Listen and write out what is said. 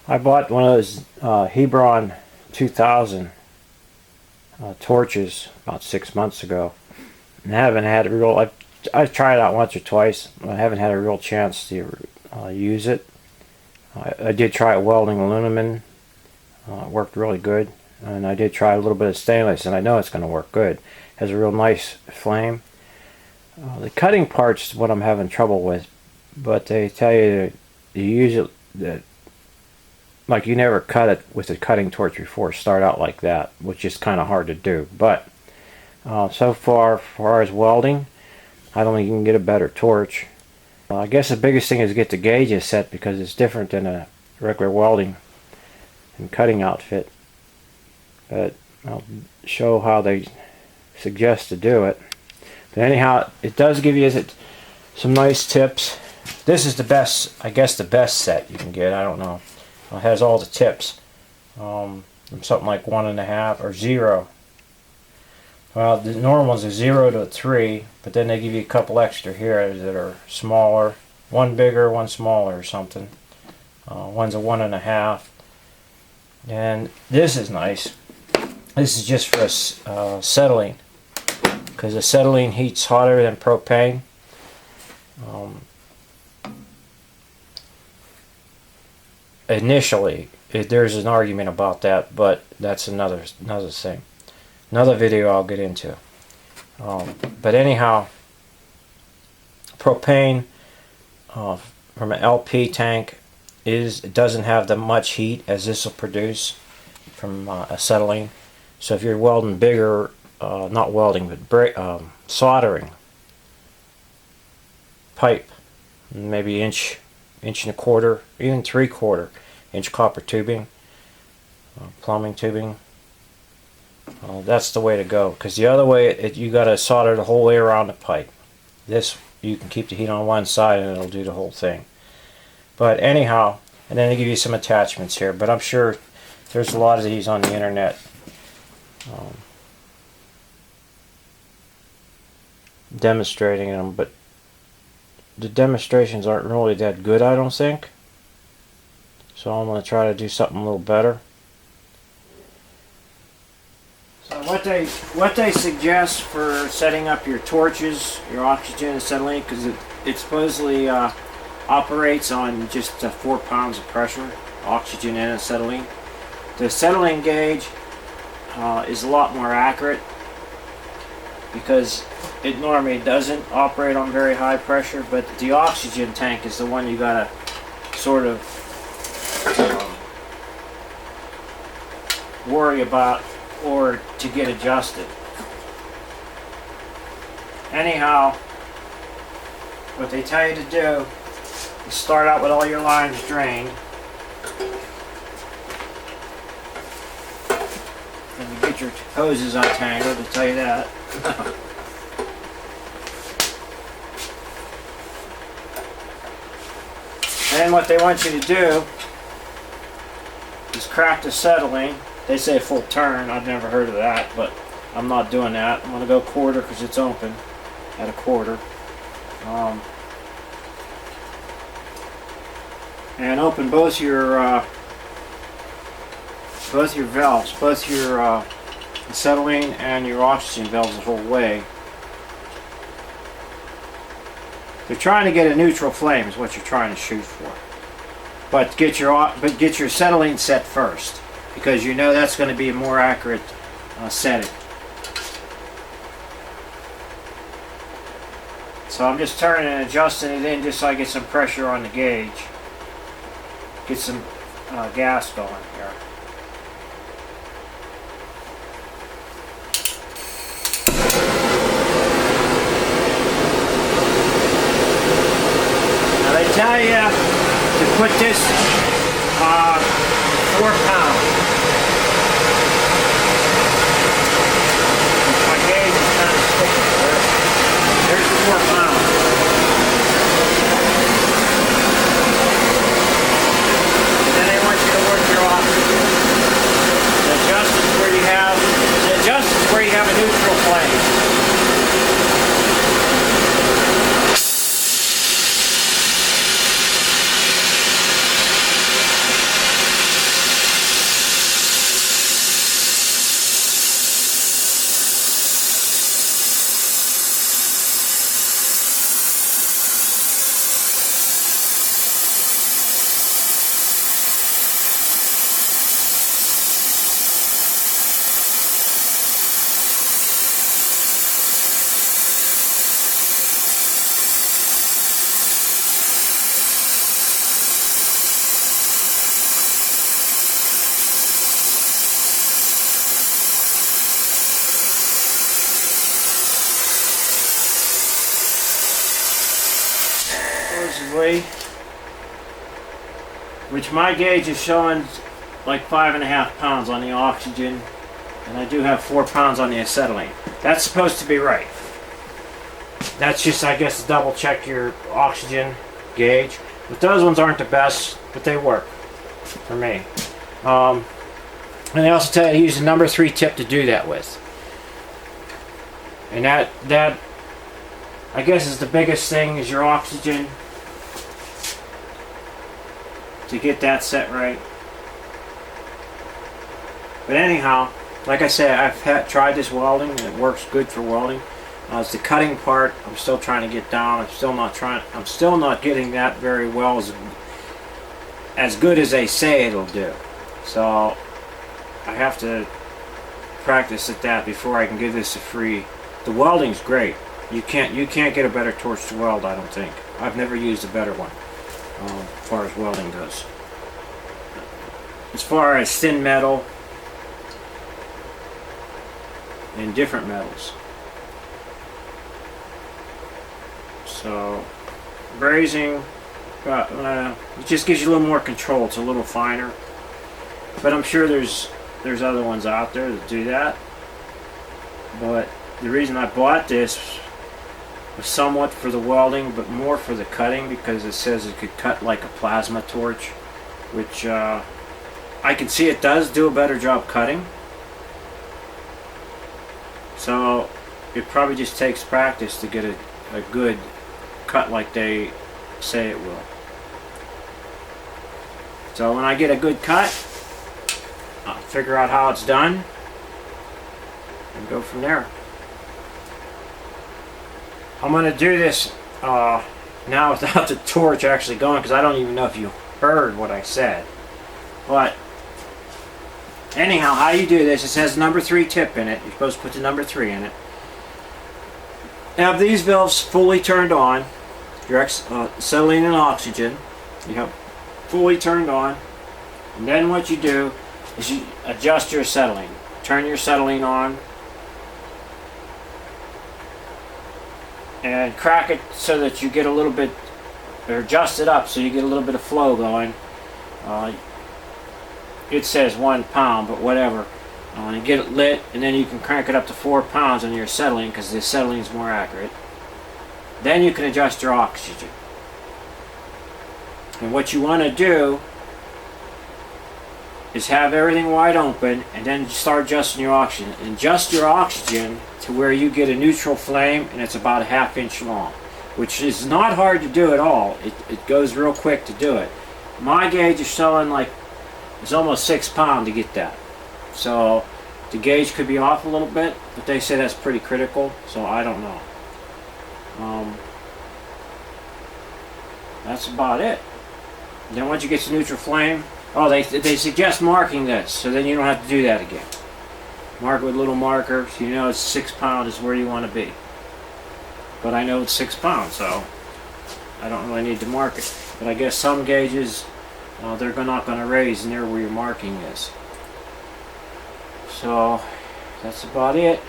I bought one of those Hebron 2000 torches about 6 months ago, and haven't had a real. I've tried it out once or twice. I haven't had a real chance to use it. I did try welding aluminum. It worked really good, and I did try a little bit of stainless, and I know it's going to work good. It has a real nice flame. The cutting part's what I'm having trouble with, but they tell you to use it that like you never cut it with a cutting torch before. Start out like that, which is kind of hard to do. But so far, as far as welding, I don't think you can get a better torch. I guess the biggest thing is to get the gauges set, because it's different than a regular welding and cutting outfit. But I'll show how they suggest to do it. But anyhow, it does give you some nice tips. This is the best, I guess the best set you can get. I don't know. It has all the tips. Something like 1.5 or 0. Well, the normal ones are 0 to 3, but then they give you a couple extra here that are smaller. One bigger, one smaller or something. One's a 1.5. And this is nice. This is just for acetylene, because acetylene heats hotter than propane. Initially, there's an argument about that, but that's another thing. Another video I'll get into. But anyhow, propane from an LP tank it doesn't have that much heat as this will produce from acetylene. So if you're welding bigger, not welding, but soldering pipe, maybe inch and a quarter, even 3/4 inch copper tubing, plumbing tubing, that's the way to go. Because the other way, you got to solder the whole way around the pipe. This, you can keep the heat on one side and it'll do the whole thing. But anyhow, and then they give you some attachments here, but I'm sure there's a lot of these on the internet. Demonstrating them, but the demonstrations aren't really that good, I don't think. So I'm going to try to do something a little better. So what they suggest for setting up your torches, your oxygen acetylene, because it supposedly operates on just 4 pounds of pressure, oxygen and acetylene. The acetylene gauge is a lot more accurate, because it normally doesn't operate on very high pressure, but the oxygen tank is the one you gotta sort of worry about or to get adjusted. Anyhow, what they tell you to do is start out with all your lines drained. And you get your hoses untangled, to tell you that. And what they want you to do is crack the acetylene. They say full turn. I've never heard of that, but I'm not doing that. I'm going to go 1/4 because it's open at 1/4. And open both your valves, both your acetylene and your oxygen valves the whole way. They're trying to get a neutral flame is what you're trying to shoot for. But get your acetylene set first, because you know that's going to be a more accurate setting. So I'm just turning and adjusting it in just so I get some pressure on the gauge. Get some gas going here. They tell you to put this 4 pounds. My gauge is kind of sticking there. There's 4 pounds. And then they want you to work your oxygen. The adjustments where you have a neutral flame. supposedly, which my gauge is showing like 5.5 pounds on the oxygen, and I do have 4 pounds on the acetylene. That's supposed to be right. That's just, I guess, to double check your oxygen gauge. But those ones aren't the best, but they work for me. And they also tell you to use the number 3 tip to do that with. And that I guess is the biggest thing, is your oxygen, to get that set right. But anyhow, like I said, I've tried this welding and it works good for welding. It's the cutting part I'm still trying to get down. I'm still not getting that very well, as good as they say it'll do. So I have to practice at that before I can give this a free. The welding's great. You can't get a better torch to weld, I don't think. I've never used a better one as far as welding goes. As far as thin metal and different metals. So brazing, it just gives you a little more control. It's a little finer, but I'm sure there's other ones out there that do that. But the reason I bought this was somewhat for the welding, but more for the cutting, because it says it could cut like a plasma torch, which I can see it does do a better job cutting. So it probably just takes practice to get a good cut like they say it will. So when I get a good cut, I'll figure out how it's done and go from there. I'm going to do this now without the torch actually going, because I don't even know if you heard what I said. But anyhow, how you do this, it says number 3 tip in it. You're supposed to put the number 3 in it. Have these valves fully turned on, your acetylene and oxygen, you have fully turned on, and then what you do is you adjust your acetylene. Turn your acetylene on and crack it so that you get a little bit, or adjust it up so you get a little bit of flow going. It says 1 pound, but whatever. You get it lit, and then you can crank it up to 4 pounds on your acetylene, because the acetylene is more accurate. Then you can adjust your oxygen. And what you want to do is have everything wide open, and then start adjusting your oxygen. And adjust your oxygen to where you get a neutral flame, and it's about a 1/2 inch long, which is not hard to do at all. It goes real quick to do it. My gauge is showing like it's almost 6 pounds to get that. So the gauge could be off a little bit, but they say that's pretty critical, so I don't know. That's about it. And then once you get to neutral flame, they suggest marking this, so then you don't have to do that again. Mark it with a little marker, so you know it's 6 pounds is where you want to be. But I know it's 6 pounds, so I don't really need to mark it. But I guess some gauges, they're not going to raise near where your marking is. So that's about it.